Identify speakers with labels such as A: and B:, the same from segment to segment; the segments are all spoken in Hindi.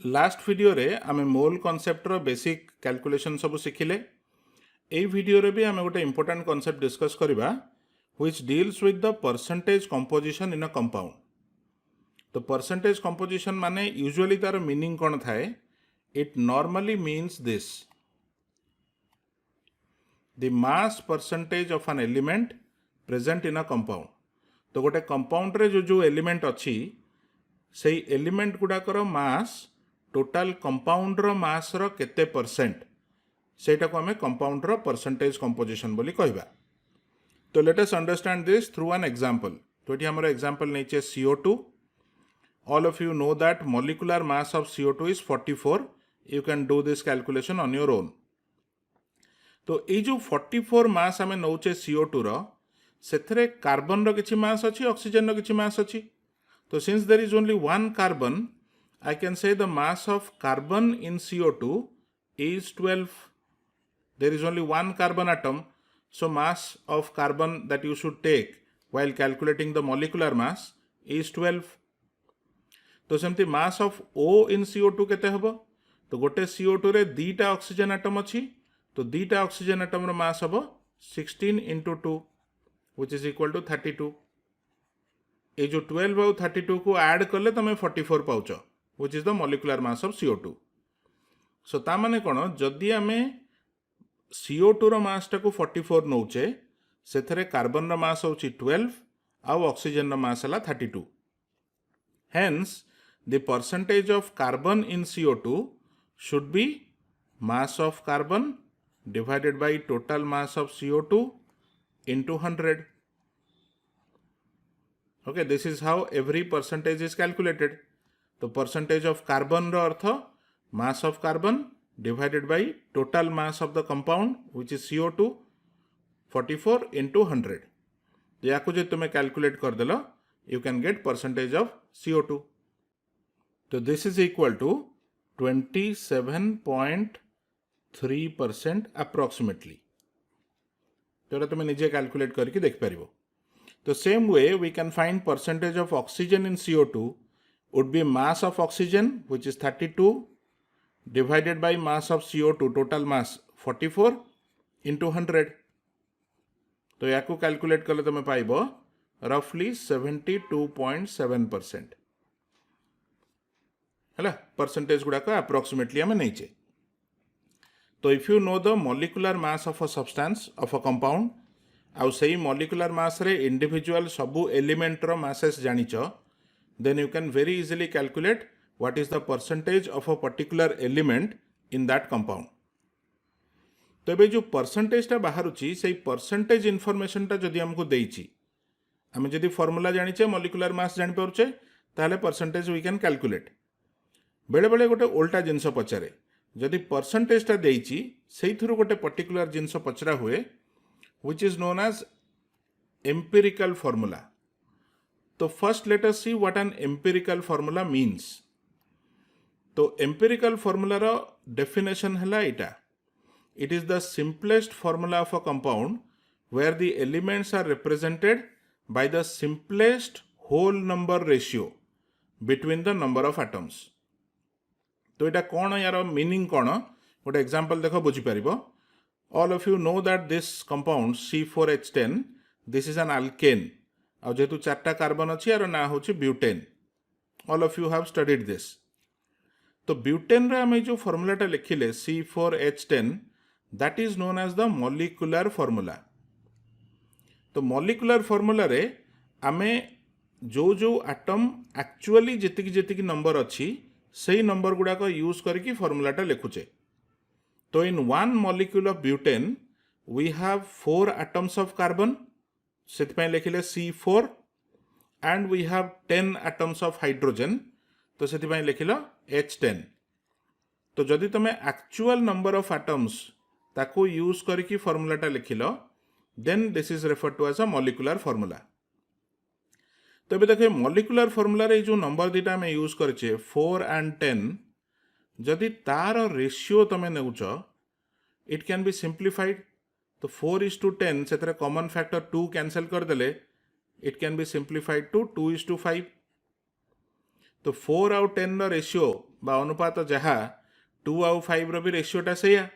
A: लास्ट वीडियो रे आमे मोल कॉन्सेप्ट रो बेसिक कैलकुलेशन सब शिखिले। एई वीडियो रे भी आमे गोटे इंपोर्टेंट कॉन्सेप्ट डिस्कस करिबा which deals with the percentage composition in a compound. तो परसेंटेज कंपोजिशन माने यूजुअली तार मीनिंग कोन थाए? It normally means this: the mass percentage of an element present in a compound. तो गोटे कंपाउंड रे जो जो एलिमेंट अछि सेई एलिमेंट गुडाकर मास टोटाल कंपाउंड रो मास रो केते परसेंट सेटा को हमें कंपाउंड रो परसेंटेज कंपोजिशन बोली कहबा। तो let us understand this through an example. तो एठी हमर एग्जांपल नेचे CO2। All of you know that molecular mass of CO2 is 44। You can do this calculation on your own. तो ये जो 44 मास आमे नौचे CO2 रो सेथरे कार्बन रो किछि मास अछि, ऑक्सीजन रो किछि मास अछि। So since there is only one carbon, I can say the mass of carbon in CO2 is 12. There is only one carbon atom, so mass of carbon that you should take while calculating the molecular mass is 12. तो सेमती mass of O in CO2 केते हबो? तो गोटे CO2 रे दीटा ऑक्सीजन एटम अछि, तो दीटा ऑक्सीजन एटम रो मास हबो 16 into 2 which is equal to 32. ये जो 12 और 32 को ऐड करले तमे 44 pouch, which is the molecular mass of CO2। सो ता माने कोन, जदि आमे CO2 रो मास टा को 44 नौचे, सेथरे कार्बन रो मास होची 12 आ ऑक्सीजन रो मास हला 32। Hence the percentage of carbon in CO2 should be mass of carbon divided by total mass of CO2 into 100. Okay, this is how every percentage is calculated. तो percentage of carbon रो अर्थ mass of carbon divided by total mass of the compound which is CO2 44 into 100. तो याको जे तुम्हें calculate कर देलो, you can get percentage of CO2. तो this is equal to 27.3% approximately. तो तुम्हें निजे calculate करके देख पारिबो। The same way we can find percentage of oxygen in CO2 would be mass of oxygen which is 32 divided by mass of CO2 total mass 44 into 100. तो याको कैलकुलेट कले तमे पाइबो roughly 72.7%। हैला परसेंटेज गुडा को approximately हमें नहींचे। तो if you know the molecular mass of a substance of a compound आउ सही मॉलिक्यूलर मास रे इंडिविजुअल सबु एलिमेंट रो मासेस जानिच, then you can very easily calculate what is the percentage of a particular element in that compound. तो ये जो परसेंटेज टा बाहरुची से परसेंटेज इनफॉरमेशन टा जदि हमको देइची, आमे जदि फॉर्मूला जानिचे मॉलिक्यूलर मास जानि पारुचे, ताले परसेंटेज वी कैन कैलकुलेट। बेले बेले गोटे उल्टा जिंस पचारे, जदि परसेंटेज टा देइची सेइथुरु गोटे पर्टिकुलर जिंस पचरा हुए which is known as empirical formula. So first let us see what an empirical formula means. तो empirical formula रो definition हला इटा. It is the simplest formula of a compound where the elements are represented by the simplest whole number ratio between the number of atoms. तो इटा कौन यार meaning कौन? गोटे example देखो बुझी परिबो। All of you know that this compound C4H10, this is an alkane. और जेतु चारटा कार्बन अच्छी यार ना होची butane. All of you have studied this. तो ब्यूटेन रे हमें जो फॉर्मूला टा लिखिले C4H10, that is known as the molecular formula. तो molecular formula रे हमें जो जो एटम एक्चुअली जेतिकी जेतिकी नंबर अच्छी सही नंबर गुडा को यूज करके फॉर्मूला टा लिखुचे। So in one molecule of butane, we have 4 atoms of carbon, सेतपय लिखिले C4, and we have 10 atoms of hydrogen, तो सेतपय लिखिलो H10। तो जदि तमे actual number of atoms ताको यूज करके फॉर्मूला टा लिखिलो, then this is referred to as a molecular formula। तो अबे देखिए molecular formula रे जो नंबर दीटा में यूज करछे 4 and 10, जदि तार रेशियो तमे नेउच, इट कैन बी सिंप्लीफाइड। तो 4:10 से कॉमन फैक्टर 2 कैंसल कर देले, it can be simplified to 2:5। तो 4 आउ 10 रो रेशियो बा अनुपात जहाँ 2 आउ 5 रो भी रेशियोटा सेया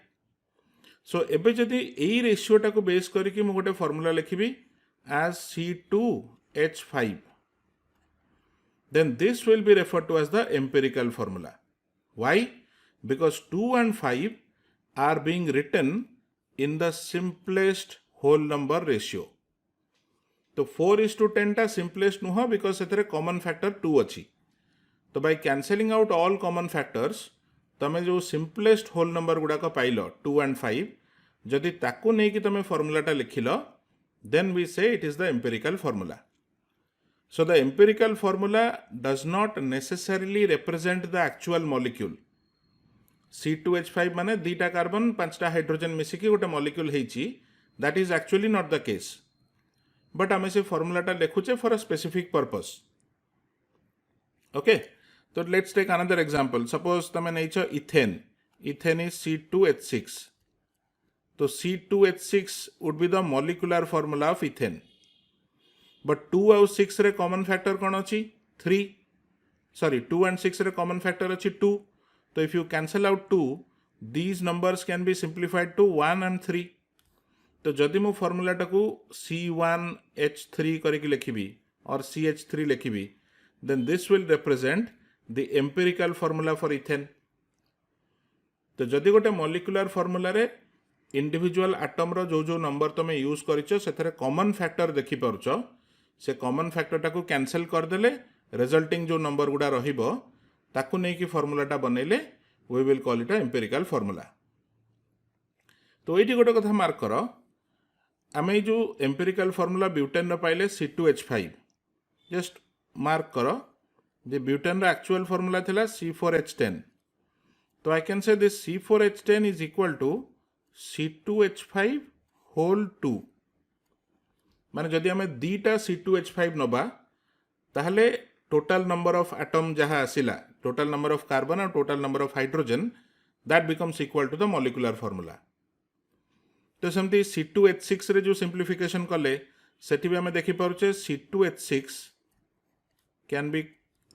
A: सो एबे जदि एई रेशियोटा को बेस करके मु गोटे formula लिखिबी as C2H5 then this will be referred to as the empirical formula. Why? Because 2 and 5 are being written in the simplest whole number ratio. तो 4:10 टा simplest नुह because सेतरे common factor 2 अच्छी. तो by cancelling out all common factors तमे जो simplest whole number गुड़ा का पाइलो 2 and 5 जदि ताकू नहीं कि तमे फॉर्मूलाटा लिखिलो then we say it is the empirical formula. So the empirical formula does not necessarily represent the actual molecule. C2H5 माने दीटा कार्बन 5टा हाइड्रोजन मिसिकी गोटे मॉलिक्यूल हेची that is actually not the case. But आमे से फॉर्मूलाटा लिखुचे for a specific purpose. Okay. So let's take another example. Suppose तमे नेइछो इथेन. Ethane is C2H6. तो C2H6 would be the molecular formula of ethane. But 2 और 6 रे common factor कौन अच्छी 3 sorry 2 and 6 रे common factor अच्छी 2 तो if you cancel out 2 these numbers can be simplified to 1 and 3 तो जदि मु फॉर्मूला टाकू C1H3 करके लिखिबी और CH3 लिखिबी then this will represent the empirical formula for ethane. तो जदि गोटे molecular formula रे इंडिविजुअल आटम रो जो नंबर तुम यूज करिचो सेथरे कॉमन फैक्टर देखि परचो से कॉमन फैक्टर टाकू कैंसिल कर देले रिजल्टिंग जो नंबर गुडा रहिबो ताकू नै कि फॉर्मूलाटा बनेले we will call it a empirical formula. तो एठी गोटे कथा मार्क करो आमे जो एम्पिरिकल फॉर्मूला ब्यूटेन रो पाइले C2H5 जस्ट मार्क करो जे ब्यूटेन रो एक्चुअल फॉर्मूला थिला C4H10 तो I can say this C4H10 is equal to C2H5 whole 2 माने जदि आमे दीटा C2H5 नबा ताहले टोटल नंबर ऑफ एटम जहाँ आसिला टोटल नंबर ऑफ कार्बन और total number of hydrogen that becomes equal to the molecular formula. तो सेमती C2H6 रे जो सिंप्लिफिकेशन कले सेठी भी आमे देखि पारुचे C2H6 can be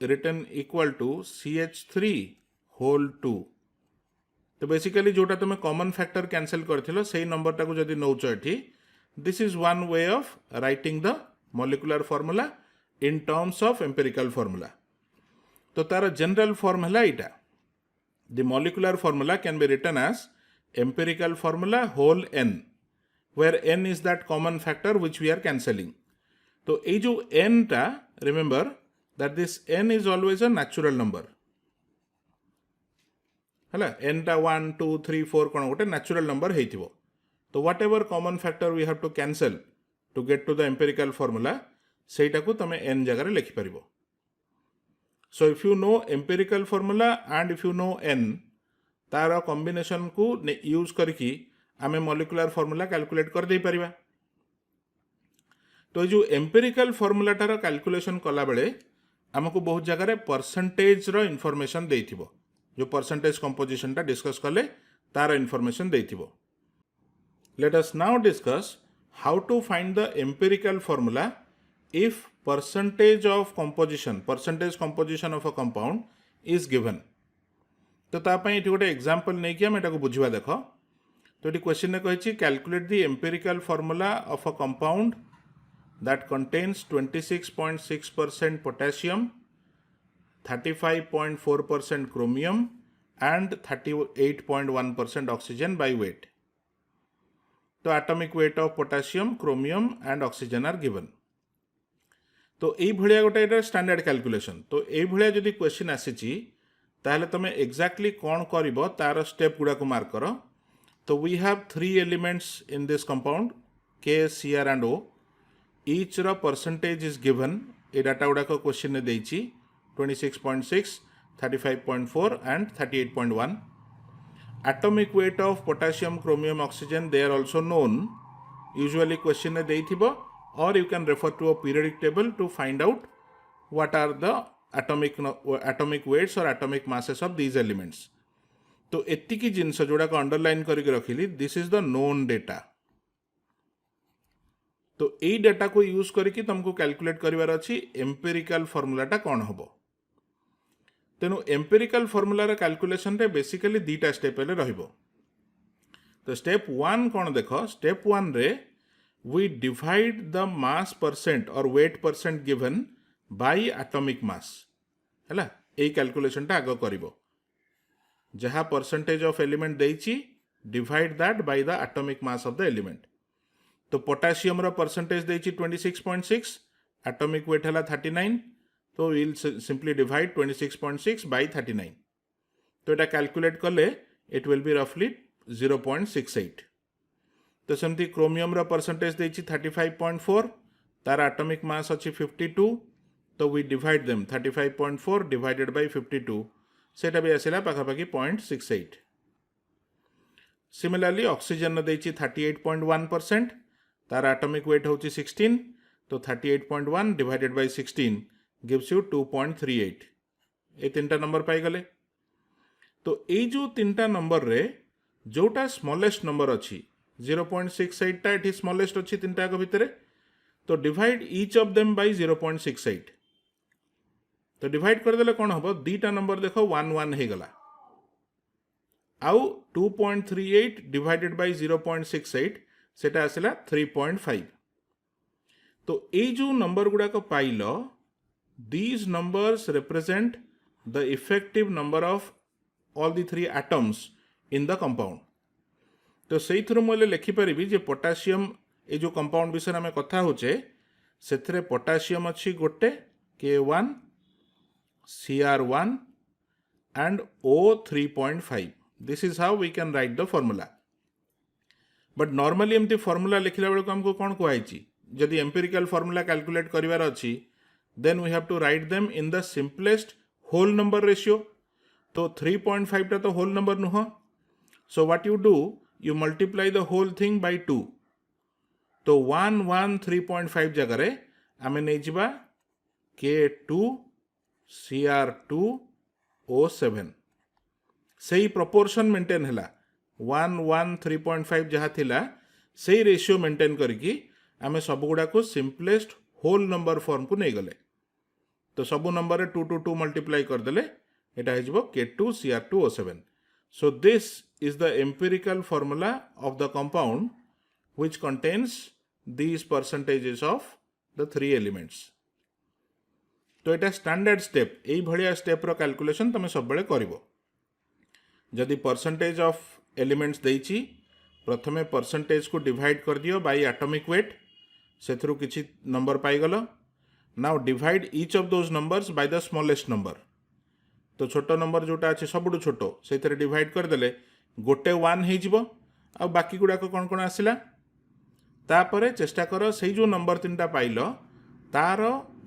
A: written equal to CH3 whole 2. तो बेसिकली जोटा तुम कॉमन फैक्टर कैंसिल करथिलो सेही नंबर टाको जदि नौचो एठी this is one way of writing the molecular formula in terms of empirical formula. तो तार जनरल फॉर्म है इटा the molecular formula can be written as empirical formula whole n where n is that common factor which we are cancelling. तो ए जो n टा remember that this n is always a natural number है एन टा 1 2 3 4 कौन गोटे नेचुरल नंबर हेइथिबो. तो whatever common factor we have to cancel to get to the empirical formula सेटा को तमे n जगह लिखि परिबो. So if you know empirical formula and if you know n तार कॉम्बिनेशन को यूज करके आमे मॉलिक्यूलर फॉर्मूला कैलकुलेट कर दे परिबा. तो जो एम्पिरिकल फॉर्मूलाटार कैलकुलेशन कला बेले हमको बहुत जगह रे परसेंटेज रो इन्फॉर्मेशन देइथिबो जो परसेंटेज कंपोजिशन टा डिस्कस कले तार इन्फॉर्मेशन देइथिबो. Let us now discuss how to find the empirical formula if percentage composition of a compound is given. तो तापाई एठी गोटे एग्जांपल नै कि हम एटा को बुझिबा देखो. तो एठी क्वेश्चन ने कहिछि calculate the empirical formula of a compound that contains 26.6% potassium 35.4% chromium and 38.1% oxygen by weight. तो atomic weight of potassium, chromium and oxygen are given. तो यही भलिया गोटे स्टैंडर्ड कैलकुलेशन. तो यही भलिया जदि क्वेश्चन आसीची ताहले तमे एग्जैक्टली कौन करिवो तार स्टेप गुडा को मार्क करो. तो we have 3 elements in this compound K, Cr and O. Each रो परसेंटेज इज गिवन. ए डाटा गुडा को क्वेश्चन ने देइची 26.6, 35.4 and 38.1. Atomic weight of potassium, chromium, oxygen they are also known. Usually question ne deithibo or you can refer to a periodic table to find out what are the atomic weights or atomic masses of these elements. तो एतिकी जिनस जोड़ा को अंडरलाइन करके रखिली this is the known data. तो यही डेटा को यूज करके तुमको कैलकुलेट करिवार अछि एम्पिरिकल फॉर्मूलाटा कौन हबो. तेणु एम्पिरिकल फॉर्मूला कैलकुलेशन रे बेसिकली दीटा स्टेप हेले रहिबो। तो स्टेप 1 कौन देख, स्टेप 1 रे we divide the mass percent और weight percent given by atomic mass हैला। एई कैलकुलेशन टा आगो करिवो, जहाँ परसेंटेज ऑफ एलिमेंट देइची divide that by the atomic mass of the element. तो पोटेशियम रो परसेंटेज देइची 26.6, एटॉमिक वेट हैला 39, तो विल सिंपली डिवाइड 26.6 बाय 39। तो एटा कैलकुलेट कले इट विल बी रफली 0.68। तो सेमती क्रोमियम रो परसेंटेज देइची 35.4, तार एटॉमिक मास अछि 52, तो we divide them 35.4 divided by 52, सेटा भी आसिला पाखापाखि 0.68। सिमिलरली ऑक्सीजन देइची 38.1%, तार एटॉमिक वेट होची 16, तो 38.1 डिवाइडेड बाय 16 गिव्स यू 2.38। ये तीनटा नंबर पाई गले। तो ये जो तीनटा नंबर रे जोटा स्मॉलेस्ट नंबर अच्छी 0.68 टा एठी स्मॉलेस्ट अच्छी तीनटा को भितरे, तो divide each of them by 0.68। तो डिवाइड कर देले कोन हबो, दीटा नंबर देखो 1 1 हे गला, आउ 2.38 डिवाइडेड बाय 0.68 सेटा आसिला 3.5। तो ये जो नंबर गुडा को pilo, these numbers represent the effective number of all the three atoms in the compound। तो से थ्रू मुझे लिखिपारि जे पोटासियम ये जो कंपाउंड विषय आम कथा होचे से पोटासियम अच्छी गोटे K1 Cr1 and O3.5। This is how we can write the formula. But normally एमती फॉर्मूला लिखला बेलू आमको कौन कहुई, जदि एम्पिरिकल फॉर्मूला कैलकुलेट करिवार अछि, then we have to write them in the simplest whole number ratio। तो 3.5 टा तो whole number नुह, so what you do, you multiply the whole thing by 2। तो 1 1 3.5 जगह रे आमे नै जिबा K2 Cr2 O7। सही प्रोपोर्शन मेंटेन हैला, 1 1 3.5 जहाँ थिला सही रेशियो मेंटेन करके आमे सब गुडा को सिंपलेस्ट होल नंबर फॉर्म को नहीं गले। तो सब नंबर रे 2 2 2 मल्टीप्लाई कर देले एटा हे जिवो K2 Cr2 O7। So this is the empirical formula of the compound which contains these percentages of the three elements। तो एटा स्टैंडर्ड स्टेप, एई भलिया स्टेप रो कैलकुलेशन तमे सब बेले करिवो। जदि परसेंटेज ऑफ एलिमेंट्स देइची, प्रथमे परसेंटेज को डिवाइड कर दियो बाय एटॉमिक वेट, सेथरु किछि नंबर पाई गलो। Now divide each of those numbers by the smallest number. तो छोट नंबर जोटा अच्छे सबुठु छोट से डिवाइड कर देले गोटे 1 हे जिवो, आ बाकी गुडा को कोन कोन आसिला। तापरे चेष्टा कर से जो नंबर तीनटा पाइल तार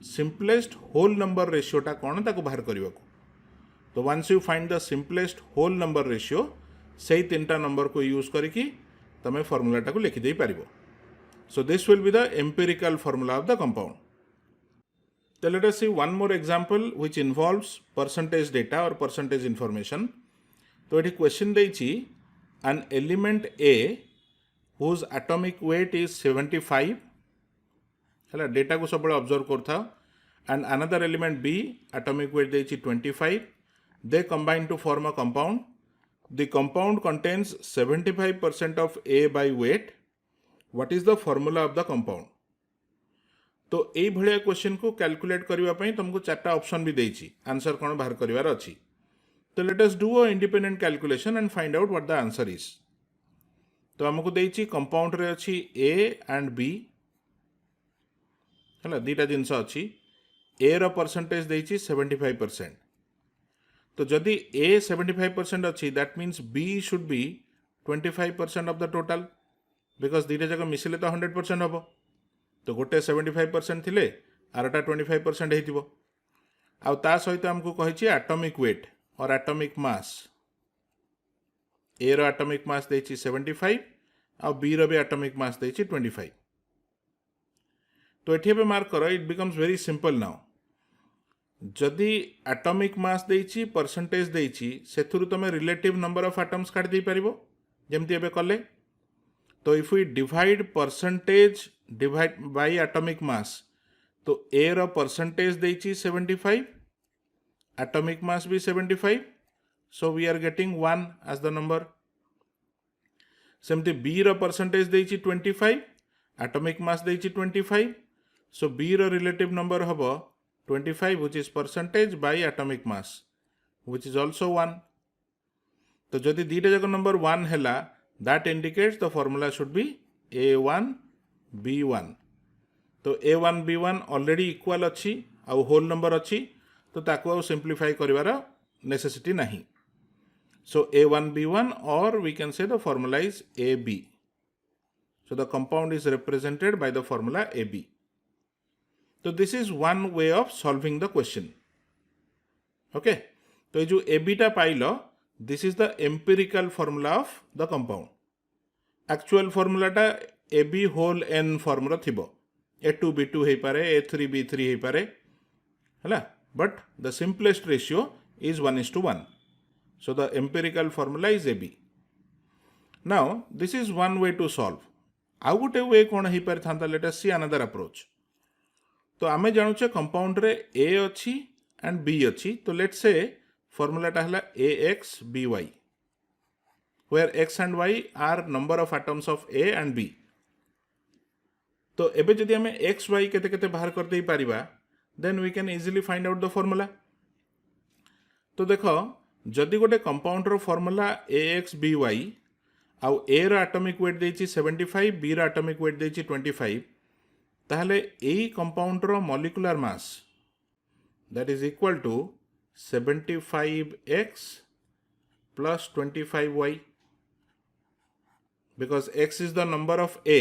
A: सिंपलेस्ट होल नंबर रेशियोटा कौन ताको बाहर करने को। तो once you find the simplest whole number ratio, से तीनटा नंबर को यूज करके तमें फॉर्मूलाटा को लिखिदे पारिबो। So this will be the empirical formula of the compound. तो let us see one more example which involves percentage data और परसेंटेज इन्फॉर्मेशन। तो ये क्वेश्चन देइछि an element A whose atomic weight is 75 है डेटा को सब ऑब्जर्व करता, and another element B atomic weight देइछि 25, they combine to form a compound। the compound contains 75% of A by weight। what is the formula of the compound। तो यही भलिया क्वेश्चन को कैलकुलेट करबा पई तुमको चारटा ऑप्शन भी देइछि, आंसर कोन बाहर करिवार अछि। तो let us do a independent calculation and find out what the answer is. तो हमको देइछि कंपाउंड रे अछि ए एंड बी है, दीटा जिनस अच्छी। ए रो परसेंटेज देइछि 75%। तो जदि ए 75% अच्छी that means B should be 25% of the total, because दीटा जाक मिसिले तो 100% हम। तो गोटे 75% थिले आरटा 25% हेतिबो। आ ता सहित हमको कहिछि एटॉमिक वेट और एटॉमिक मास। ए रो एटॉमिक मास देइछि 75 और बी रो भी एटॉमिक मास देइछि 25। तो एठी पे मार्क करो, it becomes very simple now. जदि एटॉमिक मास देइछि परसेंटेज देइछि सेथुरु तमे रिलेटिव नंबर ऑफ एटम्स काट दे परिबो जेमति एबे कले। तो if we divide percentage divide by atomic mass, तो ए रो परसेंटेज देइछि 75 atomic mass be 75, so we are getting 1 as the number. सेमती B रो परसेंटेज देइछि 25, atomic mass देइछि 25, so B रो relative number हबो 25 which is percentage by atomic mass which is also 1. तो जदि दीटा जक नंबर 1 हैला that indicates the formula should be A1 B1. तो A1 B1 already equal अच्छी आउ whole number अच्छी तो ताको आउ simplify करिवार necessity नहीं. So A1 B1 or we can say the formula is AB. So the compound is represented by the formula AB. So this is one way of solving the question. Okay. तो ये जो AB टा pilo, this is the empirical formula of the compound. Actual formula टा AB whole n form रो थिबो. A2 B2 है पारे, A3 B3 है पारे, हला. But the simplest ratio is 1:1. So the empirical formula is AB. Now this is one way to solve. आउ गोटे वे कौन है पारे थांता, let us see another approach. तो आमे जानुचे कंपाउंड रे A अच्छी and B अच्छी, तो let's say formula टा हला AXBY, where X and Y are number of atoms of A and B. तो एबे जदि आमे XY केते केते बाहर कर देई Paribas, then we can easily find out the formula. तो देखो जदि गोटे कंपाउंड रो फॉर्मूला AXBY आउ A रो एटॉमिक वेट देइछि 75, B रो एटॉमिक वेट देइछि 25, ताहले एई कंपाउंड रो molecular mass that is equal to 75X plus 25Y, because X is the number of A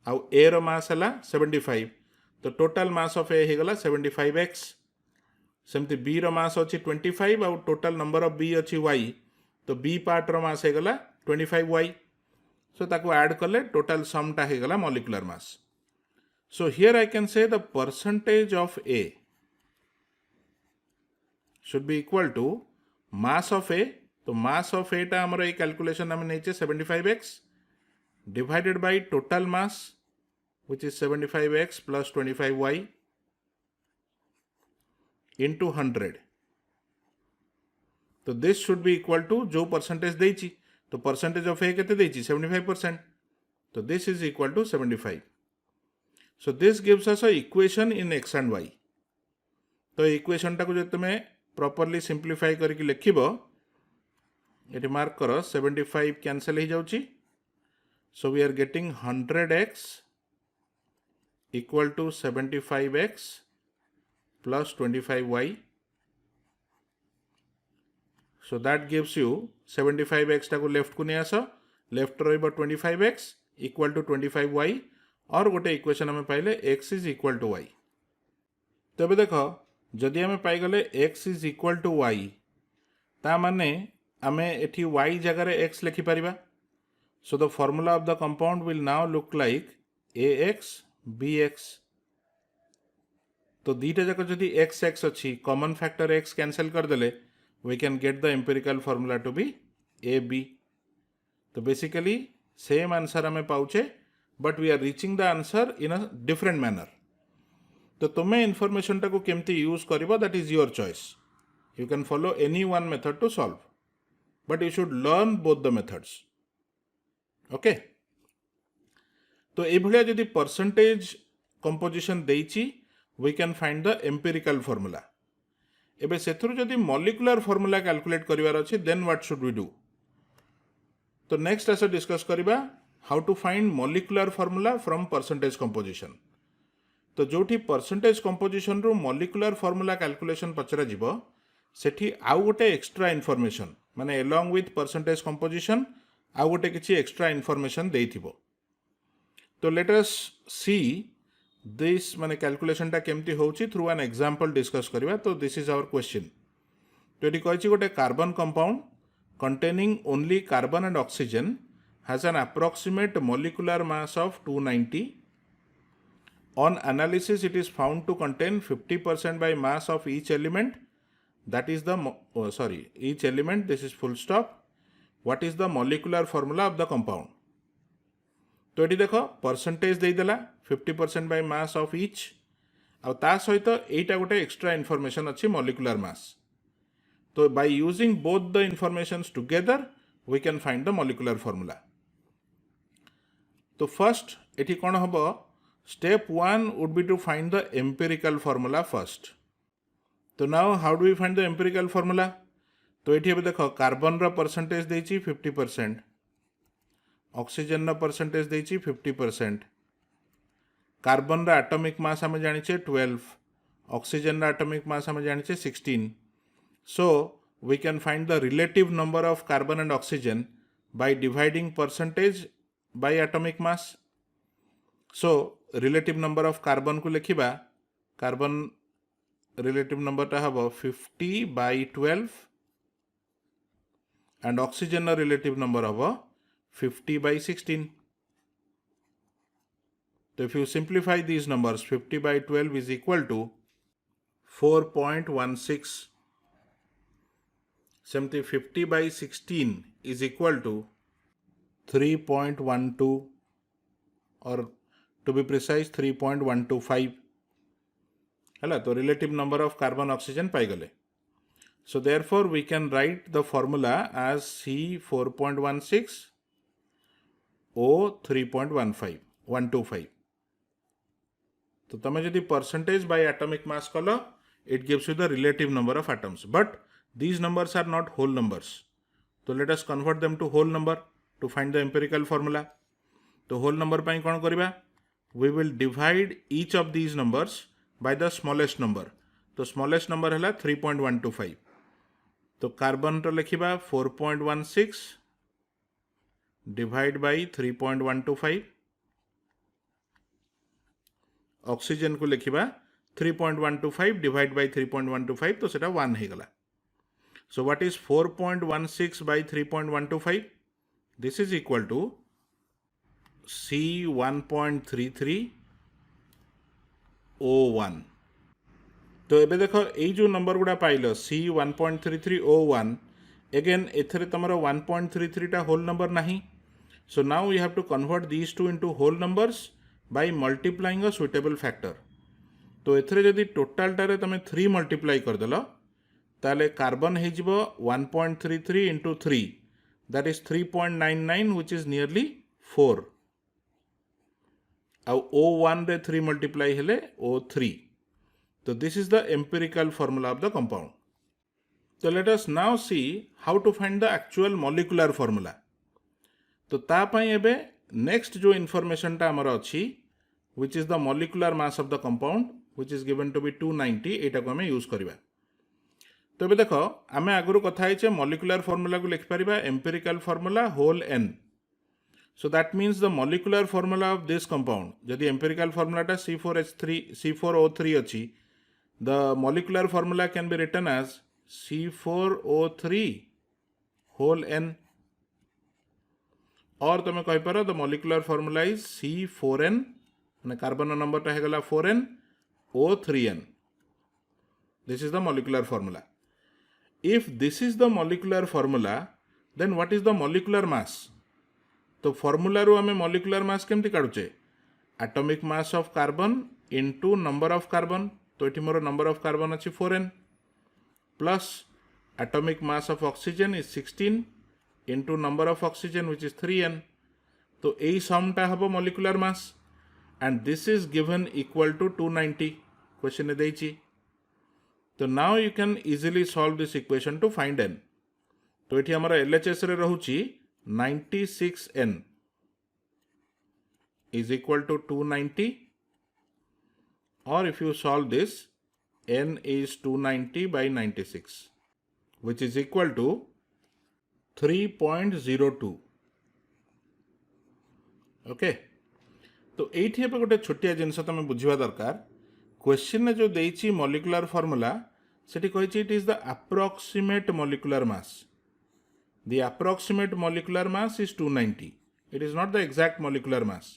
A: आउ A रो मास हला 75, तो टोटल मास ऑफ A हे गला 75X. सेमती B रो मास अछि 25 आउ टोटल नंबर ऑफ B अछि Y, तो B पार्ट रो मास हे गला 25Y. सो ताको ऐड करले टोटल सम टा हे गला molecular mass. So here I can से the percentage of A should be equal to mass of A. तो mass of A टा हमर ए कैलकुलेशन हम नैचे 75X divided by total mass which is 75X plus 25Y into 100. तो this should be equal to जो परसेंटेज देइछि, तो परसेंटेज ऑफ A केते देइछि 75%, तो this is equal to 75. So this gives us a equation in X and Y. तो इक्वेशन टाको जब तुमे प्रॉपर्ली सिंप्लीफाई करके लिखिबो, एटी मार्क करो 75 कैंसिल हो जाउछि, so we are getting 100X equal to 75X plus 25Y. So that gives you 75X टाको लेफ्ट को नहीं आसो, लेफ्ट रहिबो 25X equal to 25Y, और गोटे इक्वेशन हमें पाइले X is equal to Y. तबे देखो जदि हमें पाई गले X is equal to Y, ता माने हमें एठी Y जगह रे X लिखि परिबा. So the formula of the compound will now look like AX BX. तो दीटा जक जदि X X अच्छी, कॉमन फैक्टर X कैंसिल कर देले, we can get the empirical formula to be AB. तो basically same answer हमें पाउचे, but we are reaching the answer in a different manner. तो तुम्हें इन्फॉर्मेशन टाको केमती यूज करिबो, that is your choice. You can follow any one method to solve, but you should learn both the methods. Okay. तो ए भलिया जदि परसेंटेज कंपोजिशन देइछि, we can find the empirical formula. एबे सेथुरु जदि मॉलिक्यूलर फॉर्मूला कैलकुलेट करिवार अछि, then what should we do? तो नेक्स्ट आसे डिस्कस करिबा how to find molecular formula from percentage composition. तो जोठी परसेंटेज कंपोजिशन रो मॉलिक्यूलर फॉर्मूला कैलकुलेशन पचरा जिवो, सेठी आउ गोटे एक्स्ट्रा इन्फॉर्मेशन माने along with परसेंटेज कंपोजिशन आउ गोटे किछि एक्स्ट्रा इन्फॉर्मेशन देइथिबो. तो लेट अस सी दिस माने कैलकुलेशन टा केमती होउची थ्रू एन एग्जांपल डिस्कस करिबा. तो दिस इज आवर क्वेश्चन. तो एटी कहछि गोटे carbon compound containing only carbon and oxygen has an approximate molecular mass of 290. On analysis, it is found to contain 50% by mass of each element. That is the, each element, this is full stop. What is the molecular formula of the compound? तो ये देखो परसेंटेज दे देला 50% by mass of each. आ ता सहित एटा गोटे एक्स्ट्रा इन्फॉर्मेशन अच्छी मॉलिक्यूलर मास. तो by using both the informations together we can find the molecular formula. तो फर्स्ट एठी कौन हम step 1 would be to find the empirical formula first. तो now how do we find the empirical formula. तो ये देख कार्बन परसेंटेज देची 50%, ऑक्सीजन परसेंटेज देची 50%, कार्बन एटॉमिक मास आम जाचे 12, ऑक्सीजन एटॉमिक मास आम जाचे 16. So we can find the relative number of carbon and oxygen by dividing percentage by atomic mass. So relative number of carbon को लिखा, कार्बन रिलेटिव नंबर टा हम 50 by 12 and oxygen relative number हम 50 by 16. So if you simplify these numbers, 50 by 12 is equal to 4.16. Simply 50 by 16 is equal to 3.12, or to be precise 3.125. है तो relative number of carbon oxygen पाई गले. So therefore we can write the formula as C4.16 O3.125. तो तुम जदि परसेंटेज बाय एटॉमिक मास कल it gives you the relative number of atoms, but these numbers are not whole numbers. तो let us convert them to whole number to find the empirical formula. तो होल नंबर पाई कौन करबा, we will divide each of these numbers by the smallest number. तो smallest number है 3.125. तो कार्बन तो लिखा 4.16 डिवाइड बाई 3.125, ऑक्सीजन को लिखा 3.125 डिवाइड बाई 3.125, तो सेटा 1 हो गला. So what is 4.16 by 3.125? This is equal to C1.33 O1. तो एबे देख ये जो नंबर गुड़ा पाइल C1.33 O1, अगेन एथरे तुम 1.33 टा होल नंबर नहीं. So now you have to convert these to into whole numbers by multiplying a suitable factor. तो एथरे जदि टोटाल टारे तुम 3 मल्टीप्लाई करदेल ताले कार्बन हो 1.33 into 3, that is 3.99 which is nearly 4. आउ O1 रे 3 मल्टीप्लाई हेले O3. तो this is the empirical formula of the compound. तो let us now see how to find the actual molecular formula. तो तापाई एबे नेक्स्ट जो इनफॉरमेशन टा हमर अछि which is the molecular mass of the compound which is given to be 290, एटा को हमें यूज करबा. तो एबे देखो आमे आगुरु कथा आइछे मॉलिक्यूलर फॉर्मूला को लिख परिबा empirical formula whole n. So that means the molecular formula of this compound, जदि empirical formula टा C4O3 अच्छी, the molecular formula can be written as C4O3 whole n. और तुम्हें कही पारो the molecular formula is C4n, माने कार्बन नंबर टा हेगला 4n O3n. This is the molecular formula. If this is the molecular formula, then what is the molecular mass? तो फॉर्मूला रू आम मॉलिक्यूलर मास केमती काढुचे, atomic mass of carbon into number of carbon. तो ये मोर नंबर ऑफ कार्बन अच्छी 4n plus atomic mass of oxygen is 16 into number of oxygen which is 3n. तो यही समटा हम molecular mass and this is given equal to 290 question देछि. तो now you can easily solve this equation to find n. तो ये हमर LHS रे रहूची 96n is equal to 290, or if you solve this, n is 290 by 96 which is equal to 3.02. Okay. तो ये गोटे छोटिया जिनस तुम बुझा दरकार. क्वेश्चन जो देछि मॉलिक्यूलर फॉर्मूला सेठी कहिछि it is the approximate molecular mass. The approximate molecular mass is 290. It is not the exact molecular mass.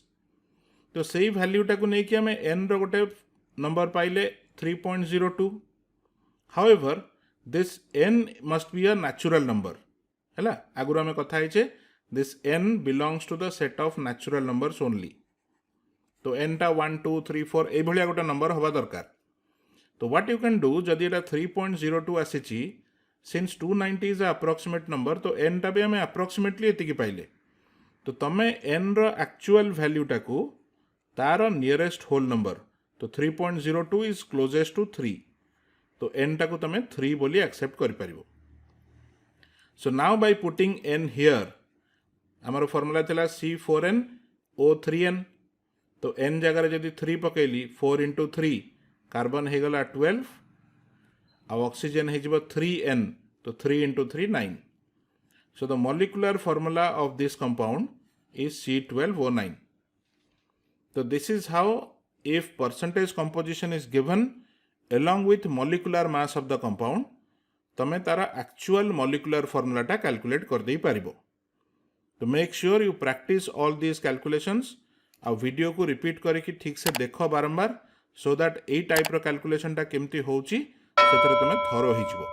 A: तो सही वैल्यू टाको नहीं कि हमें n रो गोटे नंबर पाइले 3.02. However, this n must be a natural number. हैला आगुर हमें कथा है this n belongs to the set of natural numbers only. तो n टा 1 2 3 4 ए भलिया गोटे नंबर हवा दरकार. तो what you can do जदि एटा 3.02 आसीची सिंस 290 इज अप्रोक्सीमेट नंबर तो n टा भी आम अप्रोक्सीमेटली एतिकी पाइले तो तुम n रो एक्चुअल वैल्यूटा को तार नियरेस्ट होल नंबर तो 3.02 इज क्लोजेस्ट टू 3 तो n टा को तुम 3 बोली एक्सेप्ट कर पारिबो. So now by putting n here आमर फॉर्मूला थिला C4n O3n तो n जगह जदि 3 पकेली 4 into 3 कार्बन हो गला 12 और ऑक्सीजन हो 3n तो 3 into 3 9. So the molecular formula of this compound is C12O9. So this is how if percentage composition is given along with molecular mass of the compound तमें तारा एक्चुअल मॉलिक्यूलर फॉर्मूलाटा कैलकुलेट कर दे पारिबो. तो make sure you practise all these calculations आ वीडियो को रिपीट करके ठीक से देख बारंबार सो दैट ए टाइप रो कैलकुलेशनटा केमती होउची सेतरे तमे थरो हिजबो.